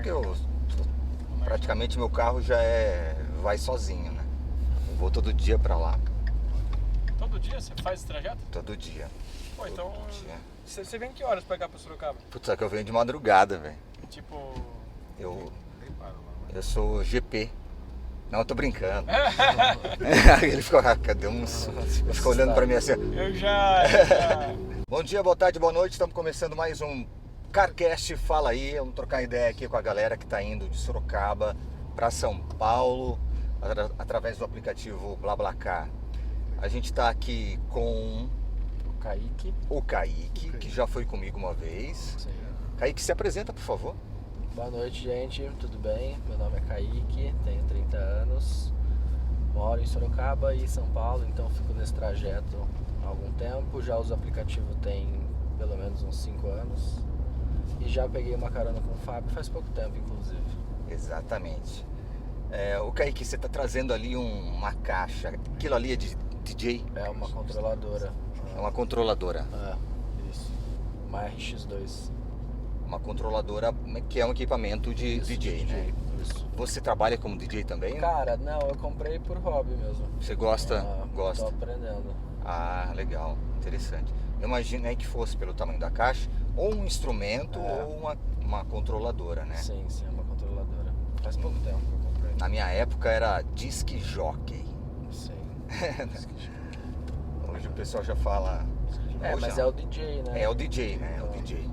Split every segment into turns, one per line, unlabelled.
que praticamente meu carro vai sozinho, né? Eu vou todo dia pra lá.
Todo dia você faz esse trajeto?
Todo dia.
Pô, então
Todo dia.
você vem que horas pra cá, pra Sorocaba?
Putz, só que eu venho de madrugada, velho.
Tipo...
Eu sou GP. Não, eu tô brincando. Ele ficou, cadê uns? Ele ficou olhando pra mim assim.
Eu já...
Bom dia, boa tarde, boa noite. Estamos começando mais um CarCast. Fala aí, vamos trocar ideia aqui com a galera que tá indo de Sorocaba para São Paulo através do aplicativo BlaBlaCar. A gente tá aqui com o Kaique, que já foi comigo uma vez.
Sim.
Kaique, se apresenta, por favor.
Boa noite, gente, tudo bem? Meu nome é Kaique, tenho 30 anos, moro em Sorocaba e São Paulo, então fico nesse trajeto há algum tempo. Já uso o aplicativo tem pelo menos uns 5 anos e já peguei uma carona com o Fábio faz pouco tempo, inclusive.
Exatamente. O Kaique, você tá trazendo ali uma caixa. Aquilo ali é de DJ?
É uma controladora.
É uma controladora.
Isso. Uma RX2.
Uma controladora que é um equipamento de
Isso,
DJ, né?
Isso.
Você trabalha como DJ também?
Cara, não, eu comprei por hobby mesmo.
Você gosta?
Tô
Gosta?
aprendendo.
Ah, legal, interessante. Eu imaginei que fosse pelo tamanho da caixa, ou um instrumento ou uma controladora, né?
Sim, é uma controladora. Faz pouco tempo que eu comprei.
Na minha época era disc jockey.
Sim.
Hoje o pessoal já fala... Hoje
Mas
não.
é o DJ, né?
É o DJ, né? É o DJ.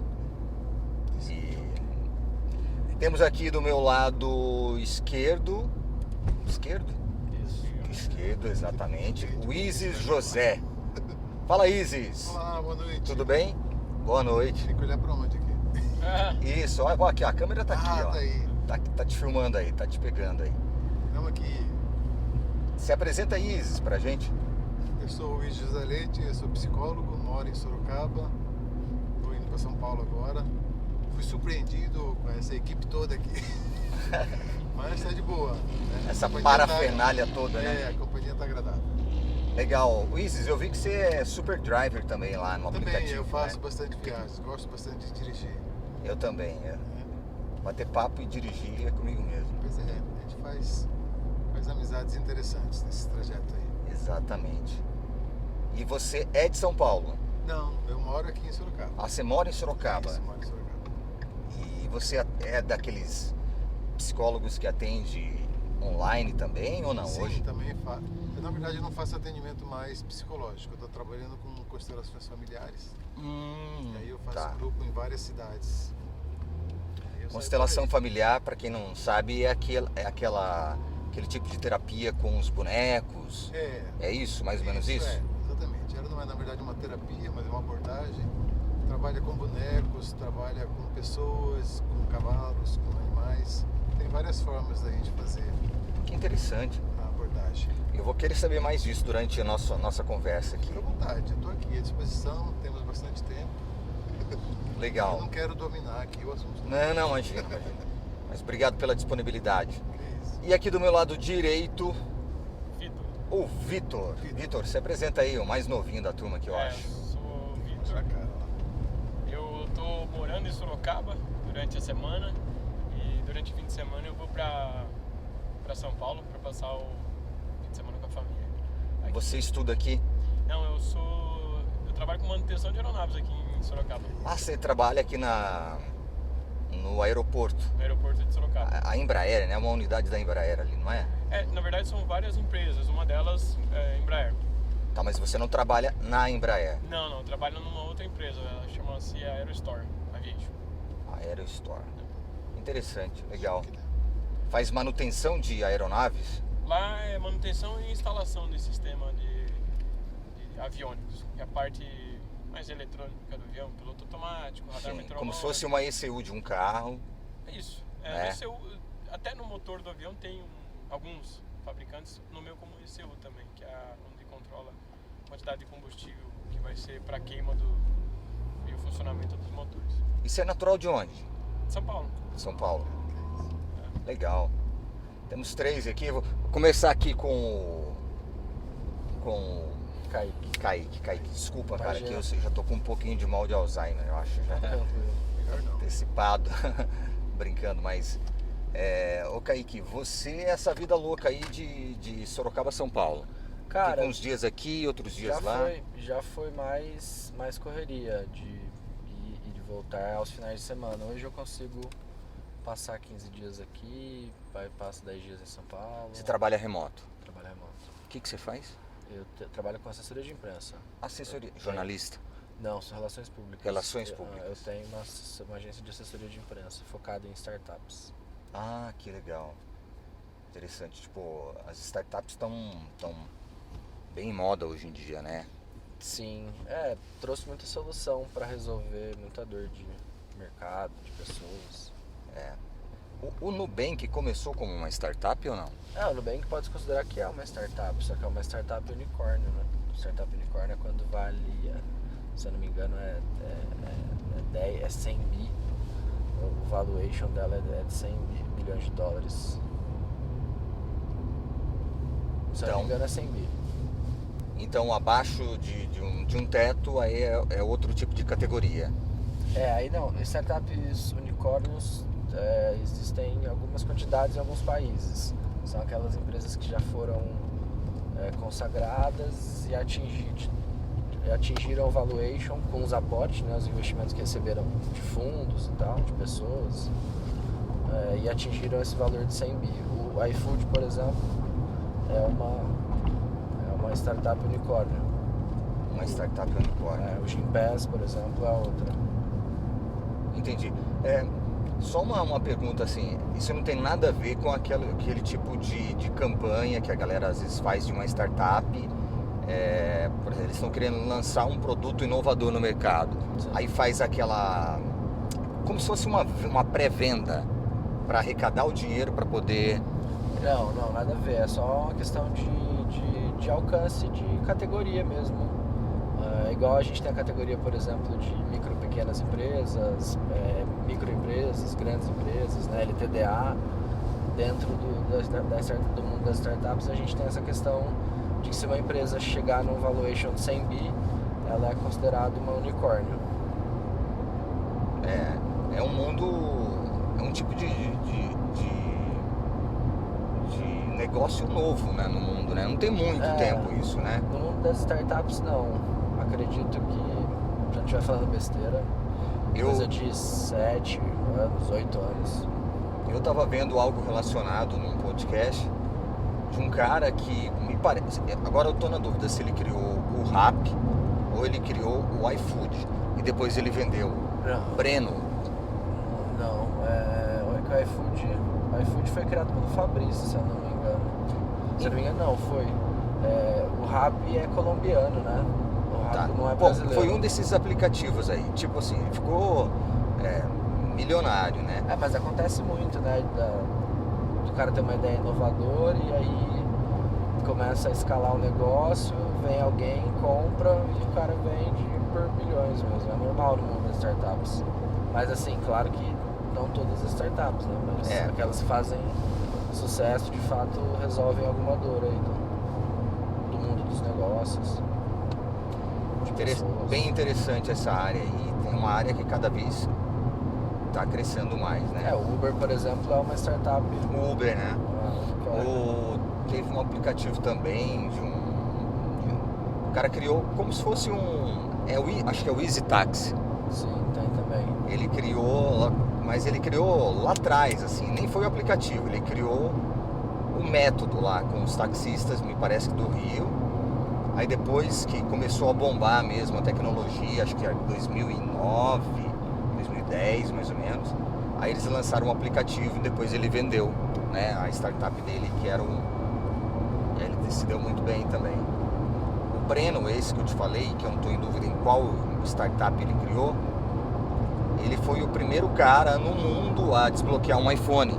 E temos aqui do meu lado esquerdo,
Isso.
esquerdo, exatamente, o Isis José. Fala, Isis.
Olá, boa noite.
Tudo bem? Boa noite.
Tem que olhar pra onde aqui?
Isso, olha aqui, a câmera tá aqui, ó.
Tá aí.
Tá te filmando aí, tá te pegando aí.
Estamos aqui.
Se apresenta aí, Isis, pra gente.
Eu sou o Luiz José Leite, eu sou psicólogo, moro em Sorocaba. Estou indo para São Paulo agora. Fui surpreendido com essa equipe toda aqui. Mas está de boa. Né?
Essa
A companhia
parafernália toda, né?
A companhia tá agradável.
Legal. Isis, eu vi que você é super driver também lá no
Também
aplicativo.
eu faço
né?
bastante viagens, gosto bastante de dirigir.
Eu também, Bater papo e dirigir é comigo mesmo.
Pois é, a gente faz amizades interessantes nesse trajeto aí.
Exatamente. E você é de São Paulo?
Não, eu moro aqui em Sorocaba.
Ah, você mora em Sorocaba?
Isso, moro em Sorocaba.
E você é daqueles psicólogos que atende online também ou não?
Sim,
Hoje?
também faço. Eu, na verdade, não faço atendimento mais psicológico. Eu estou trabalhando com constelações familiares. E aí eu faço grupo em várias cidades.
Constelação familiar, para quem não sabe, é aquele tipo de terapia com os bonecos. É isso, mais ou menos isso?
Exatamente. Ela não é, na verdade, uma terapia, mas é uma abordagem. Trabalha com bonecos, trabalha com pessoas, com cavalos, com animais. Tem várias formas da gente fazer
Que interessante.
a abordagem.
Eu vou querer saber mais disso durante a nossa conversa aqui.
Fica à vontade, eu estou aqui à disposição, temos bastante tempo.
Legal.
Eu não quero dominar aqui o assunto.
Não, imagina. Mas obrigado pela disponibilidade.
Isso.
E aqui do meu lado direito,
Vitor.
o Vitor. Vitor, se apresenta aí, o mais novinho da turma que eu acho.
Sou o Vitor.
Sua cara lá.
Eu tô morando em Sorocaba durante a semana e durante o fim de semana eu vou pra São Paulo pra passar o fim de semana com a família. Aqui.
Você estuda aqui?
Não, eu trabalho com manutenção de aeronaves aqui em Sorocaba,
Ah, você trabalha aqui no aeroporto.
no aeroporto de Sorocaba.
A Embraer, né? Uma unidade da Embraer ali, não é?
Na verdade são várias empresas, uma delas é Embraer.
Tá, mas você não trabalha na Embraer.
Não, eu trabalho numa outra empresa, ela chama-se Aerostore Aviation.
Aerostore. Interessante, legal. Faz manutenção de aeronaves?
Lá é manutenção e instalação de sistema de aviônicos, que é a parte mais eletrônica do avião, piloto automático, radar
Sim,
meteorológico.
como se fosse uma ECU de um carro.
É isso.
É.
ECU, até no motor do avião tem alguns fabricantes, no meu como ECU também, que é onde controla a quantidade de combustível que vai ser para queima e o funcionamento dos motores.
E você é natural de onde?
São Paulo.
São Paulo. Legal. Temos 3 aqui. Vou começar aqui com o Kaique. Desculpa, cara, que eu já tô com um pouquinho de mal de Alzheimer, eu acho. Já
Melhor não.
antecipado. brincando, mas... Ô Kaique, você essa vida louca aí de Sorocaba, São Paulo.
Cara,
Fica uns dias aqui, outros dias lá.
Já foi mais correria de ir e de voltar aos finais de semana. Hoje eu consigo passar 15 dias aqui, passo 10 dias em São Paulo.
Você trabalha remoto.
Trabalho remoto.
O que você faz?
Eu trabalho com assessoria de imprensa.
Assessoria. Jornalista.
Não, são relações públicas.
Relações públicas.
Eu tenho uma agência de assessoria de imprensa focada em startups.
Ah, que legal. Interessante. Tipo, as startups estão bem em moda hoje em dia, né?
Sim, trouxe muita solução para resolver muita dor de mercado, de pessoas.
O Nubank começou como uma startup ou não?
O Nubank pode se considerar que é uma startup, só que é uma startup unicórnio, né? Startup unicórnio é quando vale, se eu não me engano, é 100 bi. O valuation dela é de 100 bilhões de dólares. Se eu não me engano, é 100 bi.
Então, abaixo de um teto, aí é outro tipo de categoria.
Aí não, startups unicórnios existem em algumas quantidades em alguns países. São aquelas empresas que já foram consagradas e atingiram o valuation com os aportes, né, os investimentos que receberam de fundos e tal, de pessoas, e atingiram esse valor de 100 bi. O iFood, por exemplo, é uma startup unicórnio.
Uma startup unicórnio.
O Gympass, por exemplo, é outra.
Entendi. Só uma pergunta assim, isso não tem nada a ver com aquele tipo de campanha que a galera às vezes faz de uma startup. Por exemplo, eles estão querendo lançar um produto inovador no mercado.
Sim.
Aí faz aquela... como se fosse uma pré-venda para arrecadar o dinheiro para poder...
Não, nada a ver. É só uma questão de alcance, de categoria mesmo. Igual a gente tem a categoria, por exemplo, de micro, pequenas empresas, microempresas, grandes empresas, né, LTDA. Dentro do mundo das startups, a gente tem essa questão de que se uma empresa chegar num valuation de 100 bi, ela é considerada uma unicórnio.
É um mundo, é um tipo de negócio novo, né, no mundo, né? Não tem muito tempo isso, né?
No mundo das startups, não. Acredito que, se a gente vai falando besteira, coisa de 7 anos, 8 anos.
Eu tava vendo algo relacionado num podcast de um cara que me parece... Agora eu tô na dúvida se ele criou o Rappi ou ele criou o iFood e depois ele vendeu. Breno.
Não, o iFood foi criado pelo Fabrício, se eu não me engano. Se eu não me engano, não, foi. O Rappi é colombiano, né? O Rappi não é brasileiro.
Foi um desses aplicativos aí. Tipo assim, ficou milionário, né?
Mas acontece muito, né? Do cara ter uma ideia inovadora e aí começa a escalar o negócio, vem alguém, compra e o cara vende por milhões mesmo. É normal no mundo das startups. Mas assim, claro que não todas as startups, né? Mas aquelas que fazem sucesso, de fato, resolvem alguma dor aí do mundo dos negócios.
Bem interessante essa área aí. Tem uma área que cada vez está crescendo mais, né?
O Uber, por exemplo, é uma startup.
O Uber, né? Teve um aplicativo também o cara criou como se fosse acho que é o Easy Taxi.
Sim, tem também.
Ele criou lá atrás, assim, nem foi o aplicativo, ele criou o método lá com os taxistas, me parece que do Rio. Aí depois que começou a bombar mesmo a tecnologia, acho que em 2009, 2010 mais ou menos, aí eles lançaram um aplicativo e depois ele vendeu, né, a startup dele, que era ele se deu muito bem também. O Breno, esse que eu te falei, que eu não estou em dúvida em qual startup ele criou, ele foi o primeiro cara no mundo a desbloquear um iPhone.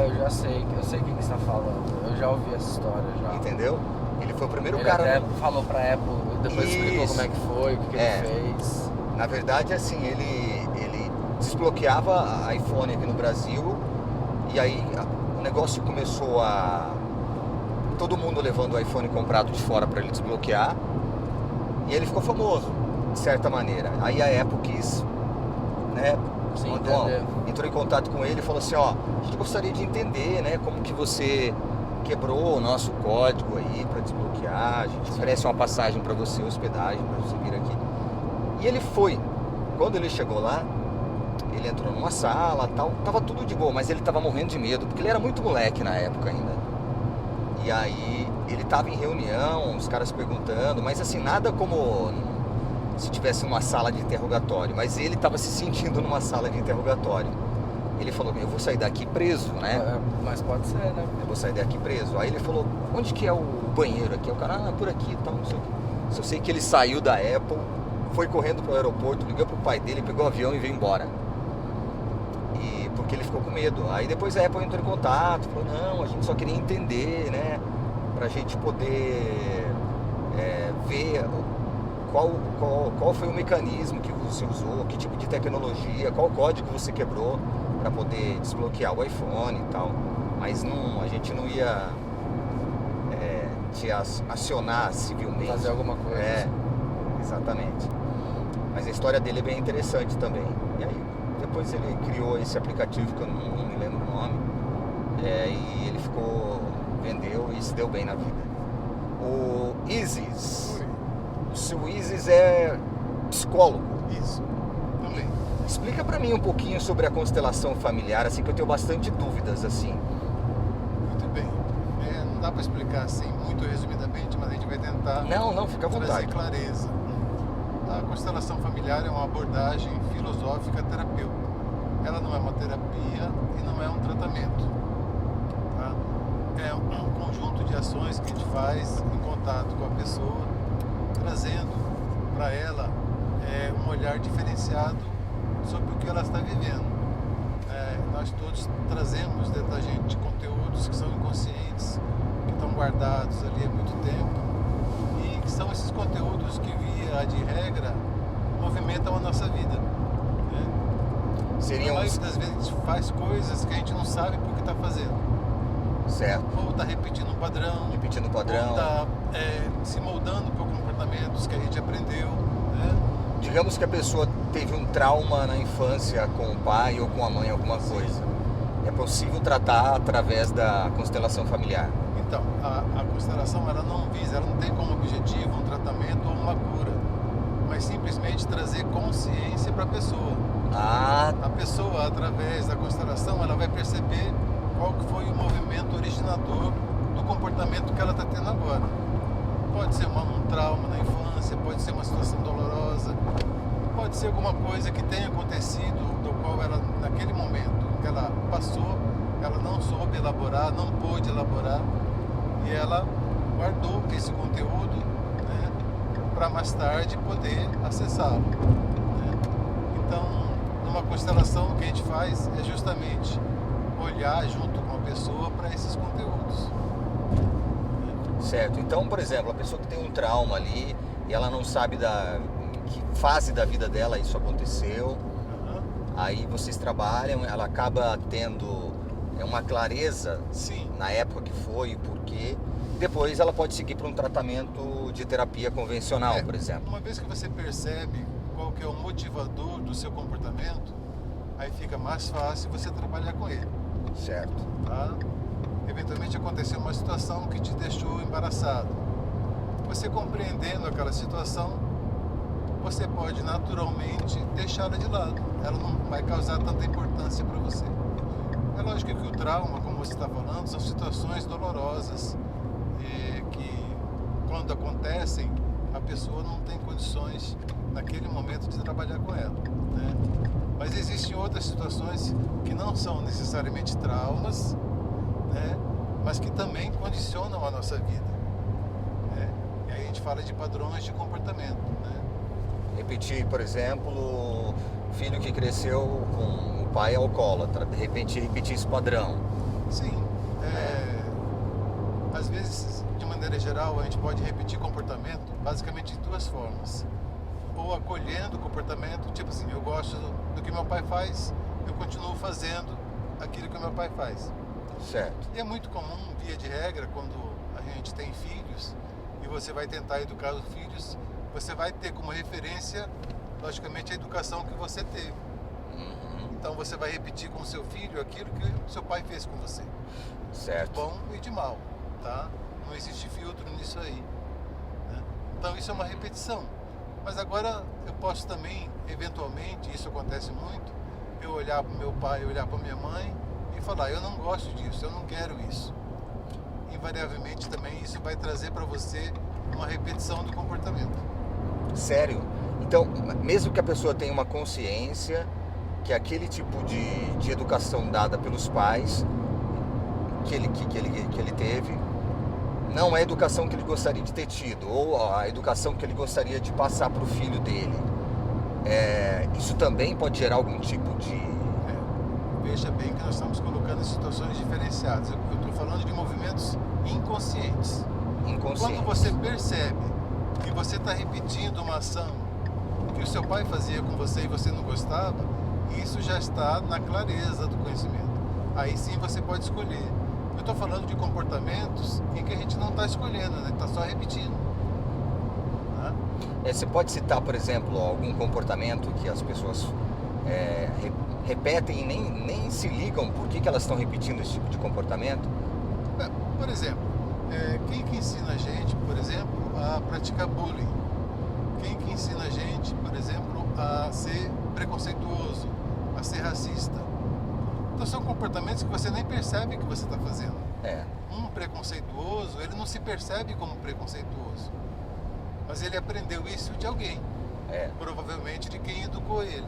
Eu já sei, quem você está falando. Eu já ouvi essa história já.
Entendeu? Ele foi o primeiro
ele
cara.
Ele até falou pra Apple e depois explicou como é que foi, o que ele fez.
Na verdade, assim, ele desbloqueava iPhone aqui no Brasil e aí o negócio começou todo mundo levando o iPhone comprado de fora para ele desbloquear e ele ficou famoso, de certa maneira. Aí a Apple quis, né,
Sim,
Então,
entender.
entrou em contato com ele e falou assim, ó, a gente gostaria de entender, né, como que você quebrou o nosso código aí para desbloquear, a gente oferece uma passagem para você, hospedagem para você vir aqui. E ele foi. Quando ele chegou lá, ele entrou numa sala, tal, tava tudo de boa, mas ele tava morrendo de medo, porque ele era muito moleque na época ainda. E aí ele tava em reunião, os caras perguntando, mas assim, nada como se tivesse uma sala de interrogatório, mas ele tava se sentindo numa sala de interrogatório. Ele falou, eu vou sair daqui preso, né?
Mas pode ser, né?
Eu vou sair daqui preso. Aí ele falou, onde que é o banheiro aqui? O cara, por aqui e tal, não sei o quê. Só sei que ele saiu da Apple, foi correndo pro aeroporto, ligou pro pai dele, pegou o avião e veio embora. E porque ele ficou com medo. Aí depois a Apple entrou em contato, falou, não, a gente só queria entender, né? Pra gente poder ver qual foi o mecanismo que você usou, que tipo de tecnologia, qual código você quebrou para poder desbloquear o iPhone e tal. Mas não, a gente não ia te acionar civilmente.
Fazer alguma coisa.
Exatamente. Mas a história dele é bem interessante também. E aí, depois ele criou esse aplicativo que eu não me lembro o nome. E ele vendeu e se deu bem na vida. O Isis. O seu Isis é psicólogo.
Isso, também.
Explica pra mim um pouquinho sobre a constelação familiar, assim, que eu tenho bastante dúvidas, assim.
Muito bem. Não dá para explicar assim muito resumidamente, mas a gente vai tentar
Não, fica à
trazer
vontade.
clareza. A constelação familiar é uma abordagem filosófica terapêutica. Ela não é uma terapia e não é um tratamento. Tá? É um conjunto de ações que a gente faz em contato com a pessoa, trazendo para ela um olhar diferenciado sobre o que ela está vivendo. Nós todos trazemos dentro da gente conteúdos que são inconscientes, que estão guardados ali há muito tempo, e que são esses conteúdos que, via de regra, movimentam a nossa vida. Né?
Seriam
A maioria das vezes a gente faz coisas que a gente não sabe por que está fazendo.
certo.
Ou está repetindo um padrão,
Repetindo o padrão.
ou está se moldando por comportamentos que a gente aprendeu. Né?
Digamos que a pessoa teve um trauma na infância com o pai ou com a mãe, alguma coisa. É possível tratar através da constelação familiar.
Então, a constelação ela não tem como objetivo um tratamento ou uma cura, mas simplesmente trazer consciência para a pessoa. A pessoa, através da constelação, ela vai perceber qual que foi o movimento originador do comportamento que ela está tendo agora. Pode ser um trauma na infância, pode ser uma situação dolorosa, pode ser alguma coisa que tenha acontecido, do qual ela, naquele momento que ela passou, ela não soube elaborar, não pôde elaborar, e ela guardou esse conteúdo, né, para mais tarde poder acessá-lo. Né? Então, numa constelação, o que a gente faz é justamente olhar junto com a pessoa para esses conteúdos.
Certo. Então, por exemplo, a pessoa que tem um trauma ali e ela não sabe em que fase da vida dela isso aconteceu, aí vocês trabalham, ela acaba tendo uma clareza
Sim.
na época que foi, o porquê. Depois ela pode seguir para um tratamento de terapia convencional, por exemplo.
Uma vez que você percebe qual que é o motivador do seu comportamento, aí fica mais fácil você trabalhar com ele.
Certo.
Tá? Eventualmente aconteceu uma situação que te deixou embaraçado. Você compreendendo aquela situação, você pode naturalmente deixá-la de lado. Ela não vai causar tanta importância para você. É lógico que o trauma, como você está falando, são situações dolorosas que, quando acontecem, a pessoa não tem condições naquele momento de trabalhar com ela. Né? Mas existem outras situações que não são necessariamente traumas, né? Mas que também condicionam a nossa vida. Né? E aí a gente fala de padrões de comportamento. Né?
Repetir, por exemplo, o filho que cresceu com o pai alcoólatra, de repente repetir esse padrão.
Sim. Às vezes, de maneira geral, a gente pode repetir comportamento basicamente de duas formas. Ou acolhendo o comportamento, tipo assim, eu gosto do que meu pai faz, eu continuo fazendo aquilo que meu pai faz.
Certo.
E é muito comum, via de regra, quando a gente tem filhos e você vai tentar educar os filhos, você vai ter como referência, logicamente, a educação que você teve. Então você vai repetir com o seu filho aquilo que o seu pai fez com você.
Certo.
De bom e de mal, tá? Não existe filtro nisso aí, né? Então isso é uma repetição. Mas agora eu posso também, eventualmente, isso acontece muito, eu olhar para o meu pai, olhar para minha mãe e falar, eu não gosto disso, eu não quero isso. Invariavelmente também isso vai trazer para você uma repetição do comportamento.
Sério? Então, mesmo que a pessoa tenha uma consciência que aquele tipo de educação dada pelos pais que ele teve não é a educação que ele gostaria de ter tido, ou a educação que ele gostaria de passar para o filho dele, isso também pode gerar algum tipo de...
Veja bem que nós estamos colocando em situações diferenciadas. Eu estou falando de movimentos inconscientes. Quando você percebe que você está repetindo uma ação que o seu pai fazia com você e você não gostava, isso já está na clareza do conhecimento. Aí sim você pode escolher. Eu estou falando de comportamentos em que a gente não está escolhendo, né? Está só repetindo. Né?
Você pode citar, por exemplo, algum comportamento que as pessoas repetem e nem se ligam por que elas estão repetindo esse tipo de comportamento?
Por exemplo, quem que ensina a gente, por exemplo, a praticar bullying? Quem que ensina a gente, por exemplo, a ser preconceituoso, a ser racista? Então são comportamentos que você nem percebe que você está fazendo. Um preconceituoso, ele não se percebe como preconceituoso, mas ele aprendeu isso de alguém, provavelmente de quem educou ele.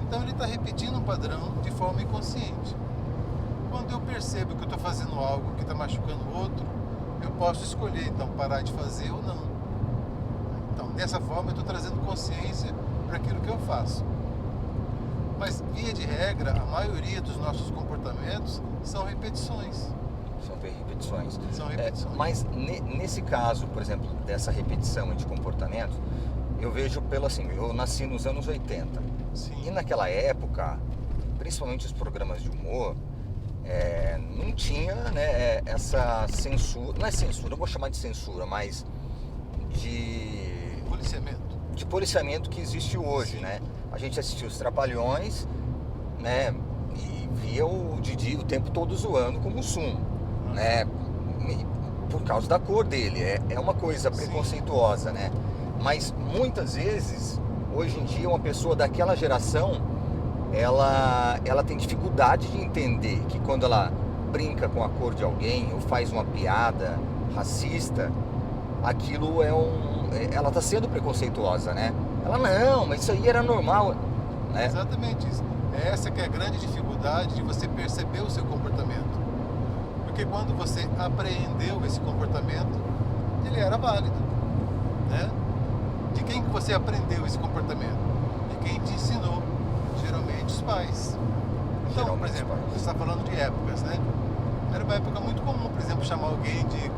Então ele está repetindo um padrão de forma inconsciente. Quando eu percebo que eu estou fazendo algo que está machucando o outro, eu posso escolher então parar de fazer ou não. Então dessa forma eu estou trazendo consciência para aquilo que eu faço. Mas, via de regra, a maioria dos nossos comportamentos são repetições.
São repetições. Mas nesse caso, por exemplo, dessa repetição de comportamento, eu vejo eu nasci nos anos 80.
Sim.
E naquela época, principalmente os programas de humor, não tinha, né, essa censura, não é censura, eu vou chamar de censura, mas de policiamento que existe hoje, né? A gente assistia os Trapalhões, né, e via o Didi o tempo todo zoando com o Mussum, né, por causa da cor dele, é uma coisa preconceituosa, né? Mas muitas vezes, hoje em dia, uma pessoa daquela geração, ela tem dificuldade de entender que quando ela brinca com a cor de alguém ou faz uma piada racista, aquilo ela está sendo preconceituosa, né? Ela, não, mas isso aí era normal, né?
Exatamente isso. Essa que é a grande dificuldade de você perceber o seu comportamento. Porque quando você apreendeu esse comportamento, ele era válido, né? De quem que você aprendeu esse comportamento? De quem te ensinou, geralmente os pais. Então, por exemplo, você está falando de épocas, né? Era uma época muito comum, por exemplo, chamar alguém de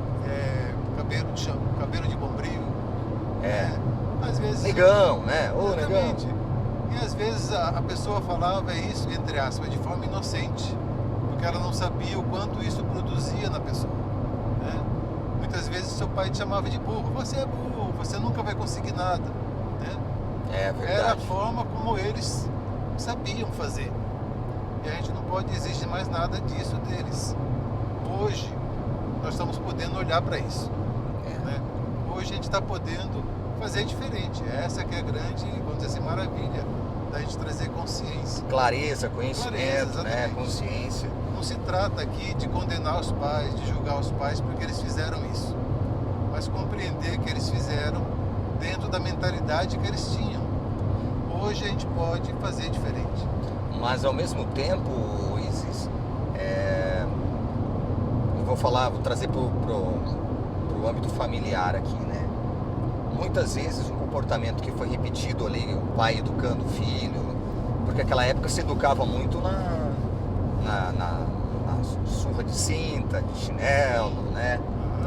cabelo de bombril. Às vezes,
negão, né? Ô,
exatamente.
Negão.
E às vezes a pessoa falava isso, entre aspas, de forma inocente, porque ela não sabia o quanto isso produzia na pessoa, né? Muitas vezes seu pai te chamava de burro. Você é burro, você nunca vai conseguir nada, né?
É verdade.
Era a forma como eles sabiam fazer. E a gente não pode exigir mais nada disso deles. Hoje, nós estamos podendo olhar para isso, né? Hoje a gente está podendo fazer diferente. Essa que é a grande, vamos dizer assim, maravilha da gente trazer consciência.
Clareza, conhecimento, né? Consciência.
Não se trata aqui de condenar os pais, de julgar os pais porque eles fizeram isso, mas compreender que eles fizeram dentro da mentalidade que eles tinham. Hoje a gente pode fazer diferente.
Mas ao mesmo tempo, Isis, vou trazer pro âmbito familiar aqui, né? Muitas vezes um comportamento que foi repetido ali, o pai educando o filho, porque naquela época se educava muito na surra de cinta, de chinelo, né?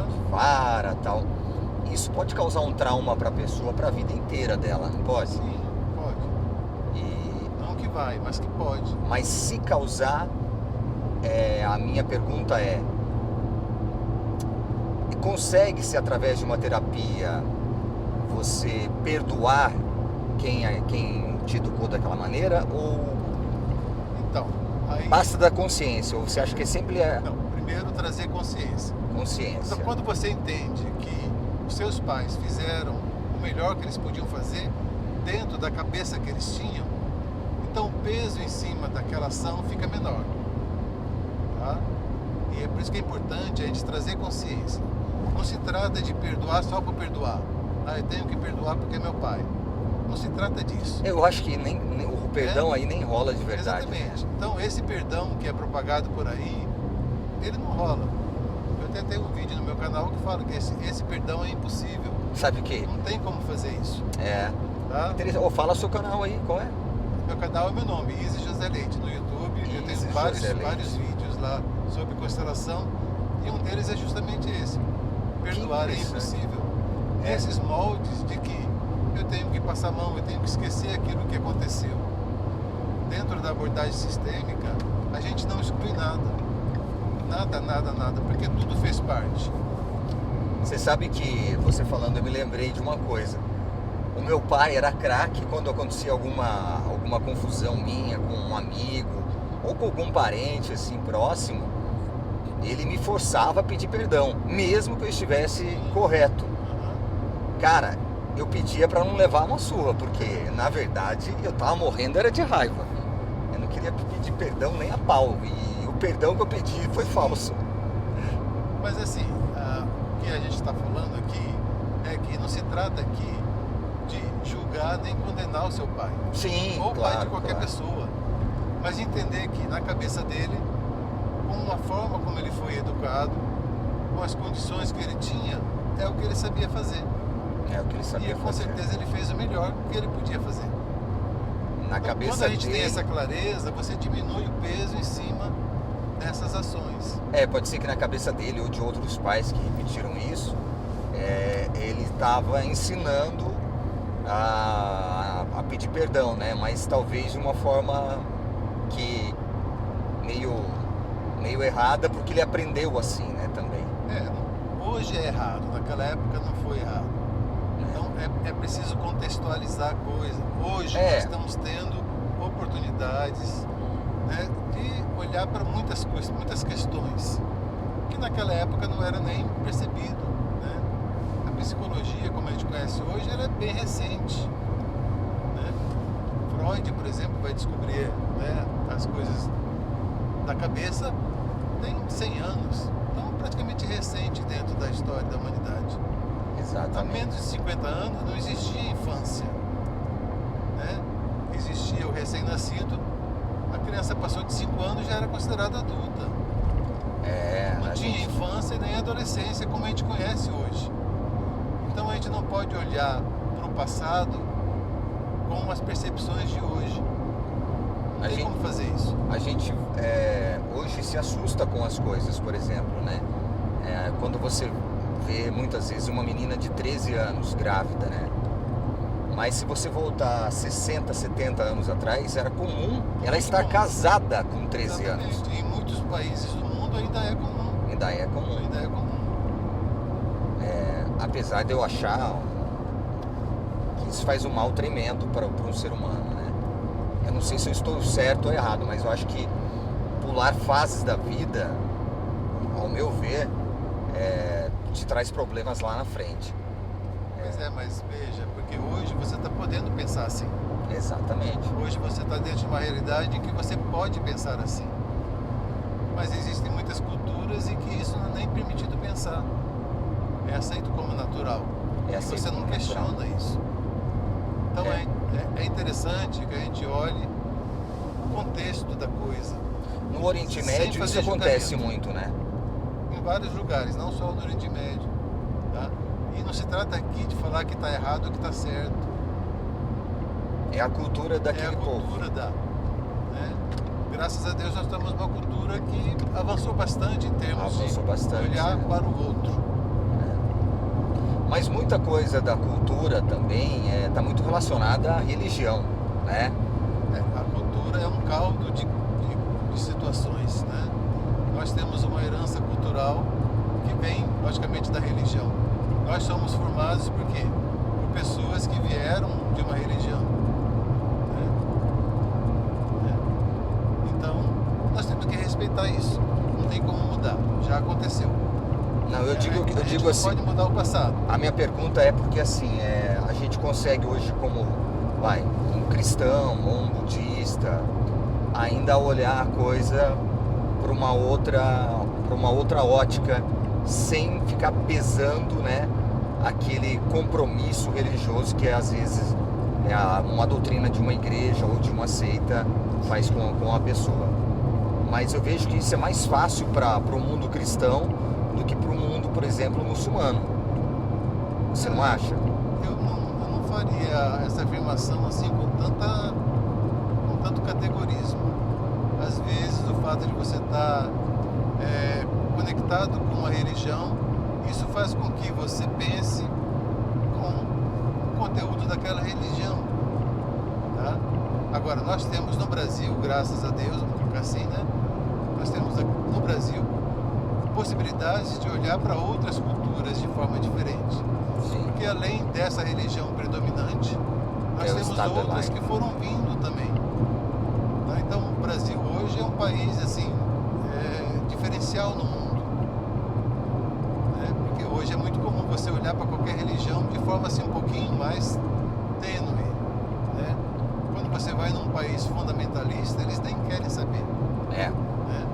De vara, tal. Isso pode causar um trauma para a pessoa, para a vida inteira dela, não pode?
Sim, pode. Não que vai, mas que pode.
Mas se causar, a minha pergunta consegue-se através de uma terapia você perdoar quem te educou daquela maneira, ou
Então, aí...
Basta da consciência, ou você acha que sempre é
Não, primeiro trazer consciência.
consciência?
Então, quando você entende que os seus pais fizeram o melhor que eles podiam fazer dentro da cabeça que eles tinham, então o peso em cima daquela ação fica menor. Tá? E é por isso que é importante a gente trazer consciência. Não se trata de perdoar só por perdoar. Ah, eu tenho que perdoar porque é meu pai. Não se trata disso.
Eu acho que nem o perdão aí nem rola de verdade.
Exatamente.
Né?
Então, esse perdão que é propagado por aí, ele não rola. Eu até tenho um vídeo no meu canal que fala que esse perdão é impossível.
Sabe o que?
Não tem como fazer isso.
É.
Tá?
Ou fala seu canal aí, qual é?
Meu canal é meu nome, Easy José Leite, no YouTube. Eu
Easy
tenho
José Leite.
vários vídeos lá sobre constelação. E um deles é justamente esse. Perdoar é
interessante.
impossível.
É.
Esses moldes de que eu tenho que passar a mão, eu tenho que esquecer aquilo que aconteceu. Dentro da abordagem sistêmica, a gente não exclui nada. Nada, porque tudo fez parte.
Você sabe que, você falando, eu me lembrei de uma coisa. O meu pai era craque quando acontecia alguma confusão minha com um amigo ou com algum parente assim próximo. Ele me forçava a pedir perdão, mesmo que eu estivesse correto. Cara, eu pedia pra não levar uma surra, porque na verdade eu tava morrendo era de raiva. Eu não queria pedir perdão nem a pau, e o perdão que eu pedi foi falso.
Mas assim, o que a gente está falando aqui é que não se trata aqui de julgar nem condenar o seu pai.
Sim,
Ou o
claro,
pai de qualquer
claro.
pessoa. Mas entender que na cabeça dele, com a forma como ele foi educado, com as condições que ele tinha, é o que ele sabia fazer.
É o que ele sabia
E com
fazer.
certeza ele fez o melhor que ele podia fazer.
Na
Então,
cabeça
quando a gente
dele,
tem essa clareza, você diminui o peso em cima dessas ações.
pode ser que na cabeça dele ou de outros pais que repetiram isso, ele estava ensinando a pedir perdão, né? Mas talvez de uma forma que meio errada, porque ele aprendeu assim, né? Também.
Hoje é errado, naquela época não foi errado. Então é preciso contextualizar a coisa. Hoje nós estamos tendo oportunidades, né, de olhar para muitas coisas, muitas questões que naquela época não era nem percebido. Né? A psicologia, como a gente conhece hoje, ela é bem recente. Né? Freud, por exemplo, vai descobrir, né, as coisas da cabeça tem 100 anos. Então, praticamente recente dentro da história da humanidade. Há
Exatamente.
menos de 50 anos não existia infância. Né? Existia o recém-nascido, a criança passou de 5 anos e já era considerada adulta. Não tinha infância e nem adolescência como a gente conhece hoje. Então a gente não pode olhar para o passado com as percepções de hoje. Não tem como fazer isso.
A gente hoje se assusta com as coisas, por exemplo, né? Quando você vê muitas vezes uma menina de 13 anos grávida, né? Mas se você voltar 60, 70 anos atrás, era comum ela estar casada com 13 anos.
Exatamente. Em muitos países do mundo ainda é comum.
Ainda é comum.
Ainda é comum.
Apesar de eu achar que isso faz um mal tremendo para um ser humano, né? Eu não sei se eu estou certo ou errado, mas eu acho que pular fases da vida, ao meu ver, te traz problemas lá na frente.
Pois mas veja, porque hoje você está podendo pensar assim.
Exatamente.
Hoje você está dentro de uma realidade em que você pode pensar assim. Mas existem muitas culturas em que isso não é nem permitido pensar. É aceito como natural.
É
E
aceito
você não
como natural.
questiona isso. Então é interessante que a gente olhe o contexto da coisa.
No Oriente
Sem
Médio isso
fazer
acontece
julgamento.
muito, né?
Em vários lugares, não só no Oriente Médio. Tá? E não se trata aqui de falar que está errado ou que está certo.
É a cultura
É
daquele
a
povo.
cultura né? Graças a Deus nós estamos numa cultura que avançou bastante em termos
Avançou bastante,
de olhar
né?
para o outro.
Mas muita coisa da cultura também está muito relacionada à religião, né?
A cultura é um caldo de situações, né? Nós temos uma herança cultural que vem, logicamente, da religião. Nós somos formados por quê? Por pessoas que vieram de uma religião. Né? Então, aceitar isso. Não tem como mudar. Já aconteceu.
Não, eu digo
A gente não
assim,
pode mudar o passado.
a minha pergunta é porque assim, a gente consegue hoje como, um cristão ou um budista, ainda olhar a coisa para uma outra ótica, sem ficar pesando, né, aquele compromisso religioso que às vezes uma doutrina de uma igreja ou de uma seita faz com a pessoa. Mas eu vejo que isso é mais fácil para o mundo cristão do que para o mundo, por exemplo, muçulmano. Você não acha?
Eu não faria essa afirmação assim com tanto categorismo. Às vezes o fato de você estar conectado com uma religião, isso faz com que você pense com o conteúdo daquela religião, tá? Agora, nós temos no Brasil, graças a Deus, vamos colocar assim, né? Nós temos no Brasil possibilidades de olhar para outras culturas de forma diferente.
Sim.
Porque além dessa religião predominante, nós temos outras que foram vindo também. Tá? Então, o Brasil hoje é um país assim diferencial no mundo. Né? Porque hoje é muito comum você olhar para qualquer religião de forma assim um pouquinho mais tênue. Né? Quando você vai num país fundamentalista, eles nem querem saber.
É,
Né?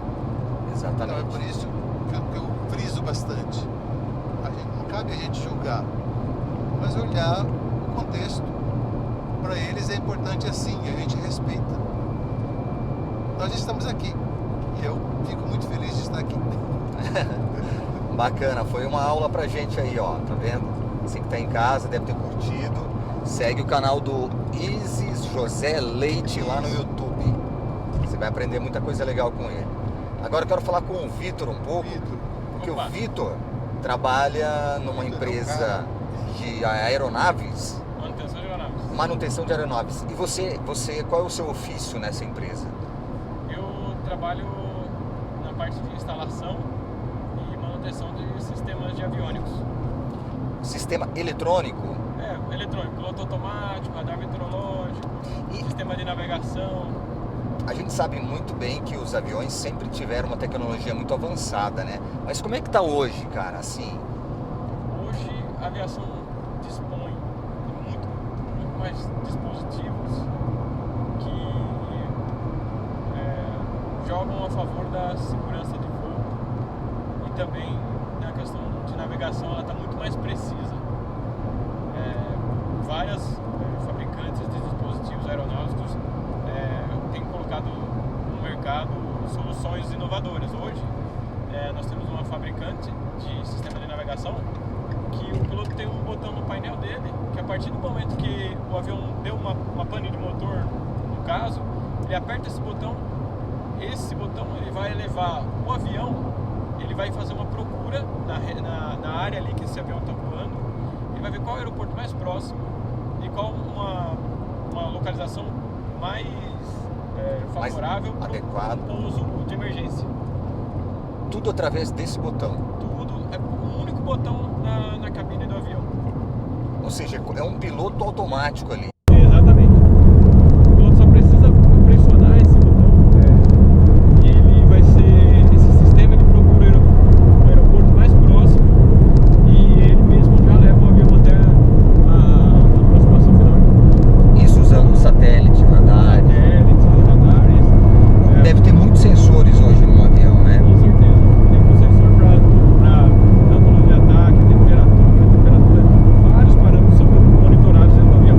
exatamente.
Então é por isso que eu friso bastante. Não cabe a gente julgar, mas olhar o contexto. Para eles é importante assim, e a gente respeita. Nós estamos aqui e eu fico muito feliz de estar aqui.
Bacana, foi uma aula pra gente aí, ó, tá vendo? Você que tá em casa deve ter curtido. Segue o canal do Isis José Leite lá no YouTube. Você vai aprender muita coisa legal com ele. Agora eu quero falar com o Vitor um pouco, porque
Opa.
o Vitor trabalha numa empresa de aeronaves,
Manutenção de aeronaves.
manutenção de aeronaves. E você, qual é o seu ofício nessa empresa?
Eu trabalho na parte de instalação e manutenção de sistemas de aviônicos.
Sistema eletrônico?
Eletrônico, piloto automático, radar meteorológico,
E
sistema de navegação.
a gente sabe muito bem que os aviões sempre tiveram uma tecnologia muito avançada, né? Mas como é que tá hoje, cara, assim?
Hoje a aviação dispõe de muito mais dispositivos que jogam a favor da segurança de voo e também na questão de navegação ela está muito mais precisa. Várias fabricantes de dispositivos aeronáuticos têm colocado no mercado soluções inovadoras. Hoje nós temos uma fabricante de sistema de navegação que o piloto tem um botão no painel dele que a partir do momento que o avião deu uma pane de motor, no caso, ele aperta esse botão ele vai levar o avião, ele vai fazer uma procura na área ali que esse avião está voando, ele vai ver qual é o aeroporto mais próximo e qual uma localização mais favorável para
adequado.
o pouso de emergência.
Tudo através desse botão.
Tudo é um único botão na cabine do avião.
Ou seja, é um piloto automático ali.
Exatamente. O piloto só precisa pressionar esse botão e ele vai ser esse sistema, ele procura o aeroporto mais próximo e ele mesmo já leva o avião até a aproximação final.
Isso usando satélite, radar.
Satélites, radares.
Deve ter muitos sensores hoje no avião, né?
Com certeza. Tem um sensor para ângulo de ataque, temperatura. Vários parâmetros são monitorados dentro do avião.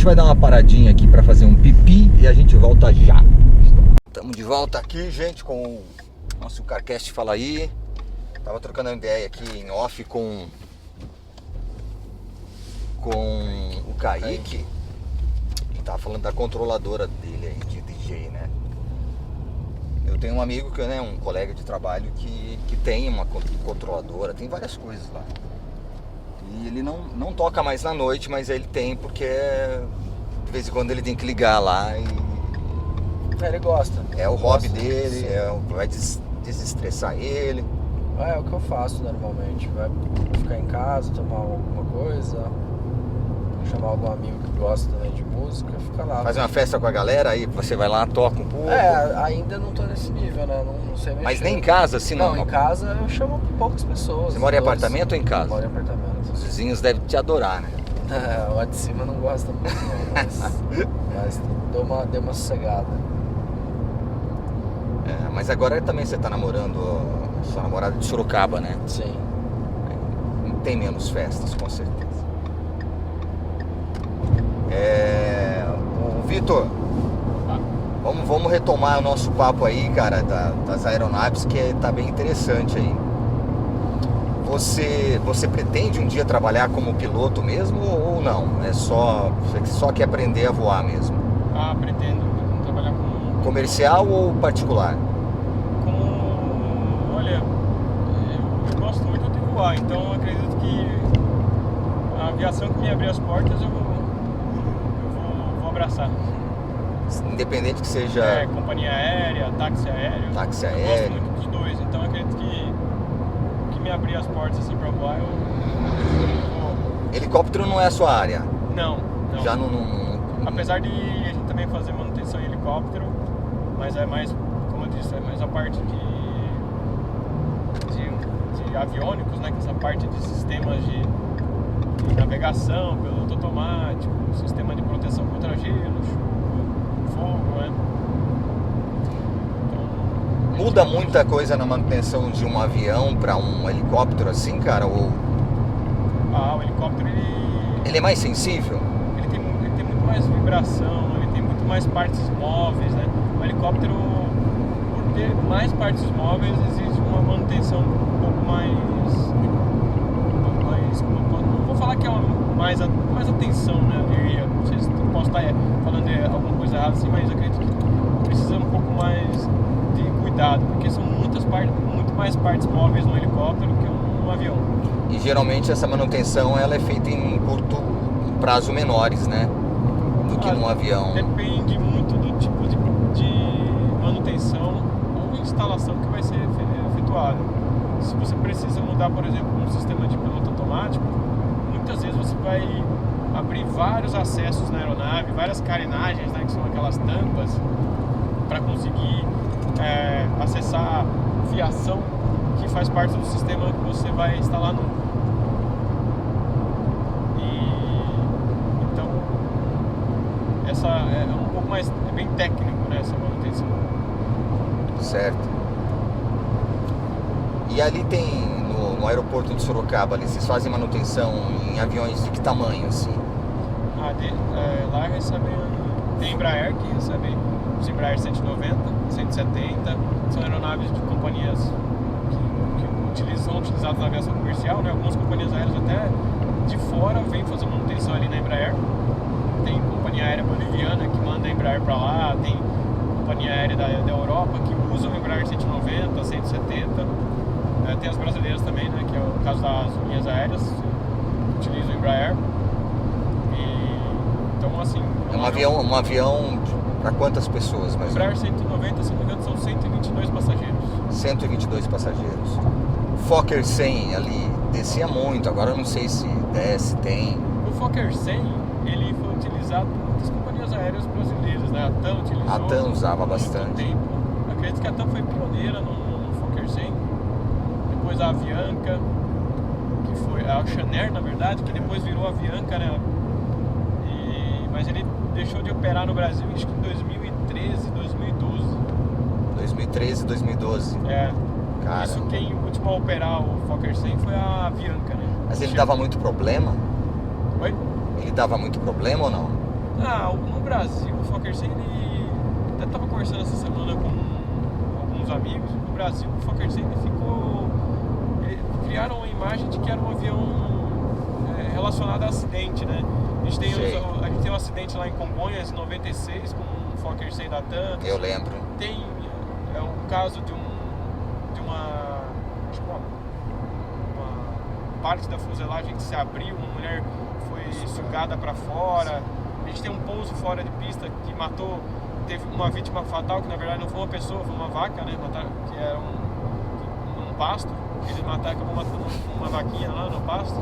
gente vai dar uma paradinha aqui para fazer um pipi e a gente volta já. Estamos de volta aqui, gente, com o nosso CarCast Fala Aí. Tava trocando uma ideia aqui em off com o Kaique. E tava falando da controladora dele aí, de DJ, né? Eu tenho um amigo, né, um colega de trabalho que tem uma controladora, tem várias coisas lá. E ele não toca mais na noite, mas ele tem porque de vez em quando ele tem que ligar lá e...
Ele gosta.
É o hobby dele, vai desestressar ele.
É o que eu faço normalmente. Vai ficar em casa, tomar alguma coisa, chamar algum amigo que gosta também de música, fica lá.
Fazer uma festa com a galera, aí você vai lá, toca um pouco.
Ainda não tô nesse nível, né? Não sei mexer.
Mas nem em casa, assim, não?
Não, em casa eu chamo poucas pessoas.
Você mora em apartamento ou em casa?
Moro em apartamento.
Os vizinhos devem te adorar, né?
Lá de cima não gosta muito, não, mas deu uma sossegada.
Mas agora também você tá namorando sua namorada de Sorocaba, né?
Sim.
Tem menos festas, com certeza. Vitor, vamos retomar o nosso papo aí, cara, das aeronaves, que tá bem interessante aí. Você pretende um dia trabalhar como piloto mesmo ou não? Você só quer aprender a voar mesmo?
Pretendo trabalhar como...
Comercial ou particular?
Olha, eu gosto muito de voar, então eu acredito que a aviação que me abrir as portas eu vou abraçar.
Independente que seja...
companhia aérea, táxi aéreo.
Táxi
Eu
aéreo.
gosto muito dos dois, então eu acredito que me abrir as portas assim pra voar, eu vou.
Helicóptero não é a sua área?
Não.
Já não...
Apesar de a gente também fazer manutenção em helicóptero, mas é mais, como eu disse, é mais a parte de aviônicos, né? Que essa parte de sistemas de navegação, piloto automático, sistema de proteção contra gelo, chuva, fogo, né? Então,
Muda muita coisa na manutenção de um avião para um helicóptero assim, cara? Ou...
o helicóptero
ele é mais sensível?
Ele tem muito mais vibração, ele tem muito mais partes móveis, né? O helicóptero, por ter mais partes móveis, exige uma manutenção um pouco mais não vou falar que é mais atenção, né? Não sei se eu posso estar falando de alguma coisa errada assim, mas eu acredito que precisa um pouco mais de cuidado, porque são muito mais partes móveis no helicóptero que um avião.
E geralmente essa manutenção ela é feita em curto prazo menores, né? Do que num avião.
Depende muito do tipo de manutenção ou instalação que vai ser efetuada. Se você precisa mudar, por exemplo, um sistema de piloto automático, muitas vezes você vai abrir vários acessos na aeronave, várias carenagens, né, que são aquelas tampas, para conseguir acessar fiação que faz parte do sistema que você vai instalar novo. Então, essa é um pouco mais, é bem técnico, né, essa manutenção.
Certo. E ali tem, no aeroporto de Sorocaba, ali, vocês fazem manutenção em aviões de que tamanho, assim?
Lá recebem, tem Embraer que recebe os Embraer 190, 170, são aeronaves de companhias que são utilizadas na aviação comercial, né? Algumas companhias aéreas até de fora vêm fazer manutenção ali na Embraer. Tem companhia aérea boliviana que manda a Embraer para lá, tem companhia aérea da Europa que usa o Embraer 190, 170. Tem as brasileiras também, né? Que é o caso das linhas aéreas, que utilizam o Embraer. Então, assim...
Um avião para quantas pessoas? Mais
o Embraer 190, se não me engano, são 122 passageiros.
122 passageiros. Fokker 100 ali descia muito, agora eu não sei se desce, tem.
O Fokker 100, ele foi utilizado por muitas companhias aéreas brasileiras, né? A TAM utilizou.
A TAM usava
muito
bastante.
Tempo. Acredito que a TAM foi pioneira no Fokker 100. Depois a Avianca, que foi a Oceanair, na verdade, que depois virou a Avianca, né? Mas ele deixou de operar no Brasil acho que em 2013, 2012.
2013, 2012. Cara.
Isso, quem o último a operar o Fokker 100 foi a Avianca, né?
Mas ele dava muito problema?
Oi?
Ele dava muito problema ou não?
No Brasil, o Fokker 100, ele até estava conversando essa semana com alguns amigos. No Brasil, o Fokker 100 criaram uma imagem de que era um avião relacionado a acidente, né? A gente tem um acidente lá em Congonhas, em 96, com um Fokker 100 da TAM.
Eu lembro.
Tem o caso de uma parte da fuselagem que se abriu, uma mulher foi sugada para fora. A gente tem um pouso fora de pista que teve uma vítima fatal, que na verdade não foi uma pessoa, foi uma vaca, né? Que era um pasto. Eles acabou matando uma vaquinha lá no pasto.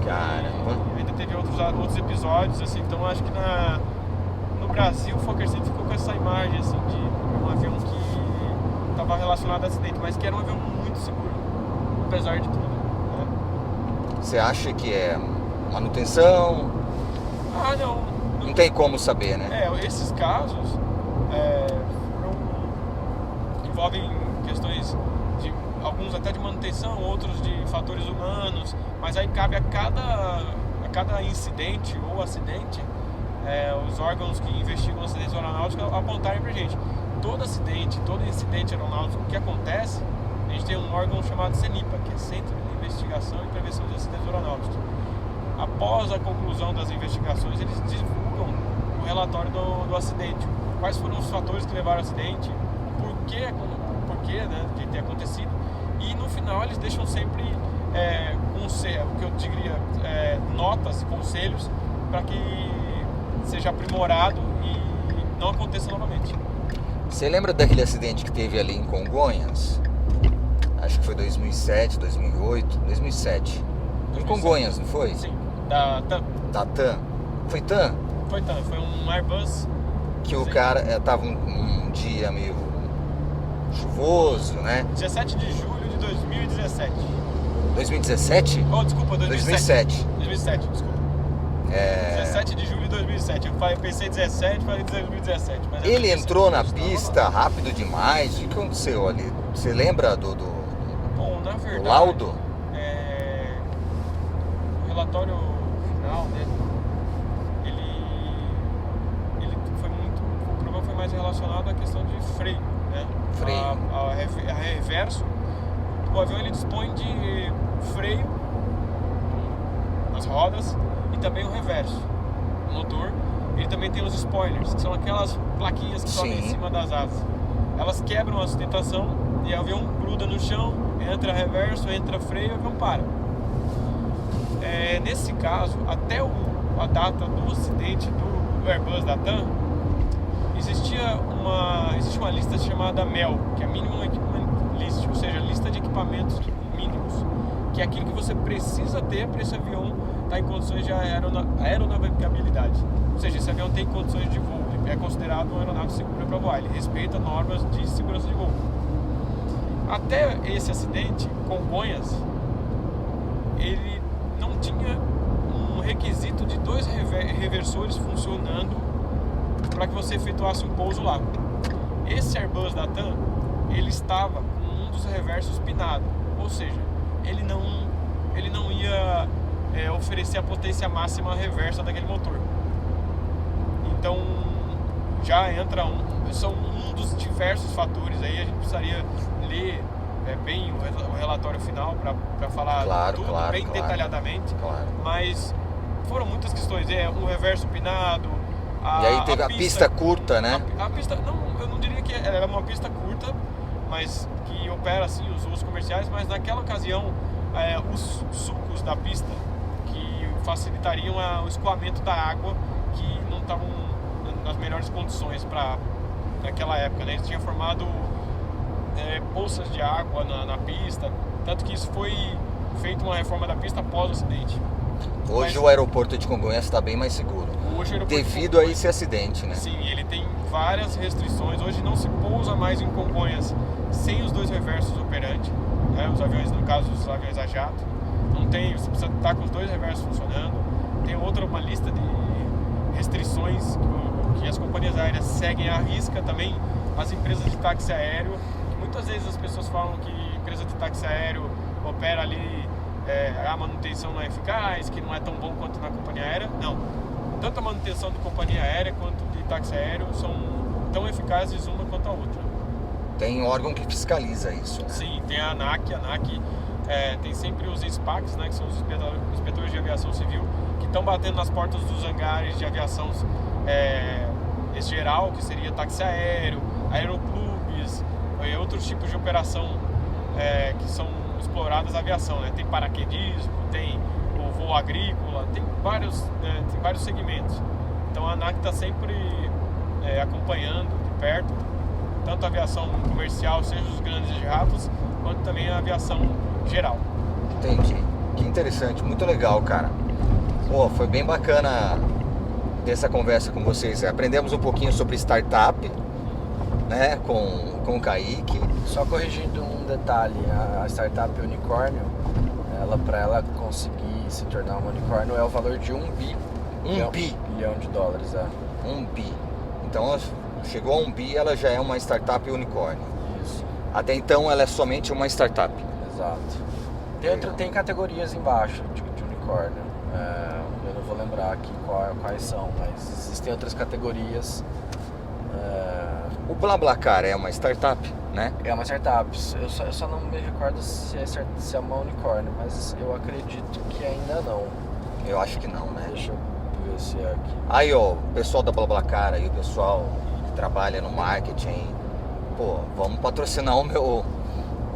Caramba.
E ainda teve outros episódios, assim. Então acho que no Brasil o Fokker 100 ficou com essa imagem, assim, de um avião que estava relacionado a acidente, mas que era um avião muito seguro, apesar de tudo, né?
Você acha que é manutenção?
Não
tem como saber, né?
Esses casos envolvem questões de alguns até de manutenção, outros de fatores humanos, mas aí cabe a cada incidente ou acidente os órgãos que investigam acidentes aeronáuticos apontarem pra gente. Todo incidente aeronáutico que acontece, a gente tem um órgão chamado CENIPA, que é Centro de Investigação e Prevenção de Acidentes Aeronáuticos. Após a conclusão das investigações, eles divulgam o relatório do acidente. Quais foram os fatores que levaram ao acidente, o porquê, né, de ter acontecido. E no final eles deixam sempre o que eu diria, notas e conselhos para que seja aprimorado e não aconteça novamente.
Você lembra daquele acidente que teve ali em Congonhas? Acho que foi 2007, 2008, 2007. Em Congonhas, não foi?
Sim, da TAM.
Da TAM. Foi TAM?
Foi TAM, foi um Airbus.
Que o cara tava um dia meio chuvoso, né?
17 de julho de 2017.
2017?
Oh, desculpa,
2007.
2007, desculpa. 17 de julho de 2007. Eu pensei 17, falei 2017. Mas
ele entrou na pista rápido demais. O que aconteceu ali? Você lembra do
Bom, na verdade,
do laudo?
O relatório final dele, o problema foi mais relacionado à questão de freio, né?
Freio.
A reverso, o avião ele dispõe de freio nas rodas e também o reverso. O motor, ele também tem os spoilers, que são aquelas plaquinhas que sobem em cima das asas. Elas quebram a sustentação e o avião gruda no chão, entra reverso, entra freio e o avião para. Nesse caso, até a data do acidente do Airbus da TAM, existe uma lista chamada MEL, que é Minimum Equipment List, ou seja, lista de equipamentos mínimos, que é aquilo que você precisa ter para esse avião estar em condições de aeronavegabilidade. Ou seja, esse avião tem condições de voo, ele é considerado uma aeronave segura para voar, ele respeita normas de segurança de voo. Até esse acidente, Congonhas, ele não tinha um requisito de 2 reversores funcionando para que você efetuasse um pouso lá. Esse Airbus da TAM, ele estava com um dos reversos pinado, ou seja, ele não ia oferecer a potência máxima reversa daquele motor. Então já entra são um dos diversos fatores aí, a gente precisaria ler bem o relatório final para falar tudo bem detalhadamente, mas foram muitas questões, um reverso pinado,
e aí teve a pista curta, né?
A pista, eu não diria que era uma pista curta, mas que opera assim os voos comerciais, mas naquela ocasião os sulcos da pista que facilitariam o escoamento da água, que não estavam nas melhores condições para naquela época, né? Eles tinham formado poças de água na pista, tanto que isso foi feito uma reforma da pista após o acidente.
Hoje o aeroporto de Congonhas está bem mais seguro, devido a esse acidente, né?
Sim, ele tem várias restrições. Hoje não se pousa mais em Congonhas sem os 2 reversos operantes, né? Os aviões, no caso, os aviões a jato, não tem, você precisa estar com os 2 reversos funcionando. Tem uma lista de restrições que as companhias aéreas seguem à risca, também as empresas de táxi aéreo. Muitas vezes as pessoas falam que a empresa de táxi aéreo opera ali, a manutenção não é eficaz, que não é tão bom quanto na companhia aérea. Não. tanto a manutenção de companhia aérea quanto de táxi aéreo são tão eficazes uma quanto a outra.
Tem órgão que fiscaliza isso, né?
Sim, tem a ANAC tem sempre os SPACs, né, que são os inspetores de aviação civil, que estão batendo nas portas dos hangares de aviação esse geral, que seria táxi aéreo, aeroclubes, e outros tipos de operação que são exploradas na aviação, né? Tem paraquedismo, tem o voo agrícola, tem vários segmentos. Então a ANAC está sempre acompanhando de perto, tanto a aviação comercial, seja os grandes jatos, quanto também a aviação geral.
Entendi. Que interessante, muito legal, cara. Pô, foi bem bacana ter essa conversa com vocês. Aprendemos um pouquinho sobre startup, né, com o Kaique.
Só corrigindo um detalhe, a startup unicórnio, para ela conseguir se tornar um unicórnio é o valor de $1 bilhão de dólares.
1 bi. Então, chegou a 1 bi, ela já é uma startup unicórnio.
Isso.
Até então, ela é somente uma startup.
Exato. Tem categorias embaixo de unicórnio. Eu não vou lembrar aqui quais são, mas existem outras categorias.
O BlaBlaCar é uma startup, né?
É uma startup. Eu só não me recordo se é uma unicórnio, mas eu acredito que ainda não.
Eu acho que não, né?
Deixa eu ver se é aqui.
Aí, ó, o pessoal da BlaBlaCar aí, o pessoal que trabalha no marketing, pô, vamos patrocinar o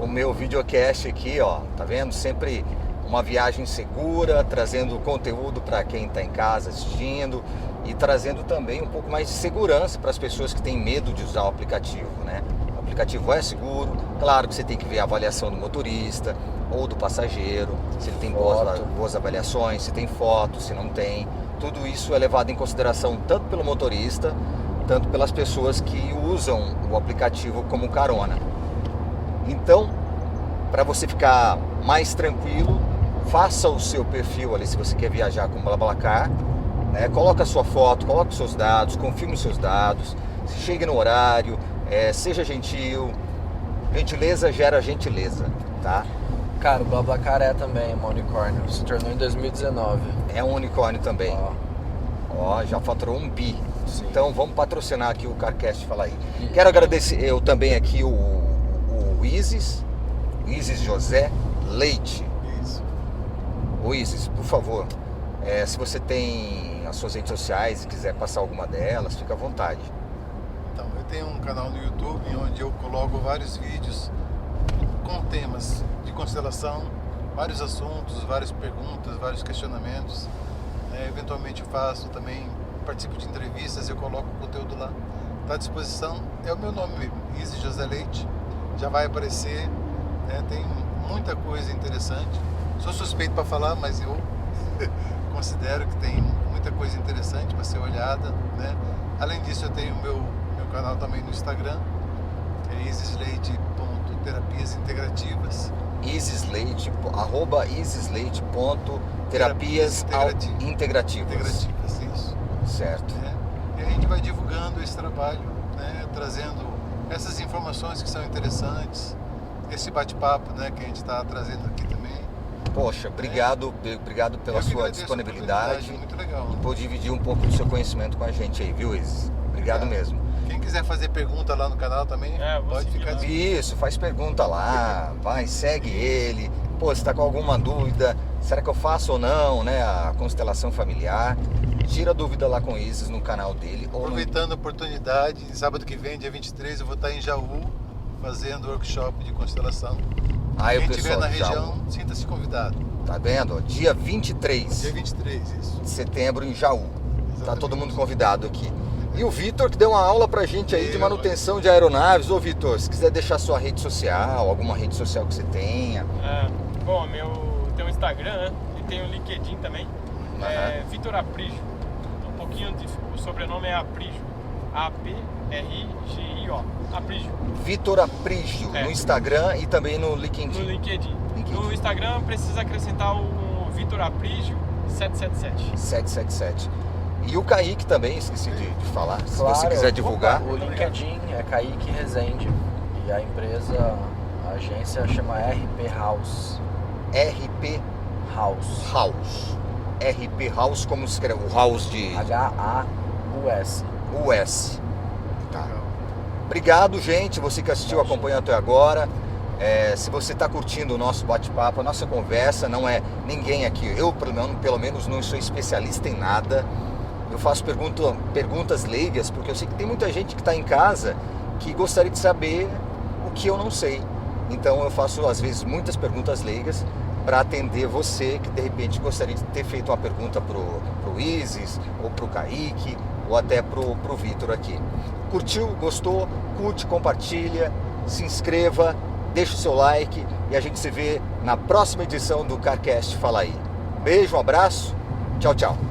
meu videocast aqui, ó, tá vendo? Sempre uma viagem segura, trazendo conteúdo para quem está em casa assistindo e trazendo também um pouco mais de segurança para as pessoas que têm medo de usar o aplicativo, né? O aplicativo é seguro, claro que você tem que ver a avaliação do motorista ou do passageiro, se ele tem boas avaliações, se tem foto, se não tem. Tudo isso é levado em consideração tanto pelo motorista, tanto pelas pessoas que usam o aplicativo como carona. Então, para você ficar mais tranquilo, faça o seu perfil ali se você quer viajar com o BlaBlaCar, né? Coloca a sua foto, coloca os seus dados, confirme os seus dados, chegue no horário, seja gentil, gentileza gera gentileza, tá?
Cara, o BlaBlaCar é também uma unicórnio, se tornou em 2019.
É um unicórnio também. Ó, já faturou 1 bi.
Sim.
Então vamos patrocinar aqui o CarCast, fala aí. Quero agradecer eu também aqui o Isis José Leite.
Isso.
O Isis, por favor, se você tem as suas redes sociais e quiser passar alguma delas, fica à vontade.
Então, eu tenho um canal no YouTube onde eu coloco vários vídeos com temas de constelação, vários assuntos, várias perguntas, vários questionamentos. Eventualmente eu faço também, participo de entrevistas, eu coloco o conteúdo lá. Está à disposição, é o meu nome mesmo, Isis José Leite, já vai aparecer, tem muita coisa interessante. Sou suspeito para falar, mas eu considero que tem muita coisa interessante para ser olhada, né? Além disso, eu tenho meu canal também no Instagram, é isisleite.terapiasintegrativas.
isisleite.terapiasintegrativas.
Isso.
Certo.
E a gente vai divulgando esse trabalho, né? Trazendo essas informações que são interessantes, esse bate-papo, né, que a gente está trazendo aqui também.
Poxa, obrigado pela sua disponibilidade.
Muito legal.
E por dividir um pouco do seu conhecimento com a gente aí, viu, Isis? Obrigado mesmo.
Quem quiser fazer pergunta lá no canal também, pode ficar
lá.
Isso, faz pergunta lá, vai, segue ele. Pô, você tá com alguma dúvida, será que eu faço ou não, né, a constelação familiar? Tira a dúvida lá com o Isis no canal dele.
Aproveitando a oportunidade, sábado que vem, dia 23, eu vou estar em Jaú, fazendo workshop de constelação.
Aí,
quem
o
estiver
pessoal
na
de Jaú,
região, sinta-se convidado.
tá vendo? Dia 23
Dia 23, isso.
de setembro em Jaú. Tá
Exatamente.
todo mundo convidado aqui. E o Vitor que deu uma aula pra gente aí de
Eu,
manutenção de aeronaves. Ô Vitor, se quiser deixar sua rede social, alguma rede social que você tenha.
Bom, tem o Instagram, né? E tem o LinkedIn também. Vitor Aprígio. Um pouquinho o sobrenome é Aprígio. A-P-R-I-G-I-O. Aprígio.
Vitor Aprígio no Instagram e também no LinkedIn.
No LinkedIn. No Instagram precisa acrescentar o Vitor Aprígio 777.
777. E o Kaique também, esqueci de falar. Se
Claro,
você quiser divulgar.
O LinkedIn é Kaique Rezende. E a empresa, a agência chama RP House.
RP
House.
House. HARP House, como escreve o House de
H-A-U-S.
US. Tá.
Legal.
Obrigado, gente, você que assistiu, acompanhou até agora. Se você está curtindo o nosso bate-papo, a nossa conversa, não é ninguém aqui, eu pelo menos não sou especialista em nada. Eu faço perguntas leigas, porque eu sei que tem muita gente que está em casa que gostaria de saber o que eu não sei. Então eu faço às vezes muitas perguntas leigas para atender você que de repente gostaria de ter feito uma pergunta pro Isis, ou pro Kaique, ou até pro Vitor aqui. Curtiu, gostou? Curte, compartilha, se inscreva, deixa o seu like e a gente se vê na próxima edição do CarCast Fala Aí. Beijo, um abraço, tchau, tchau.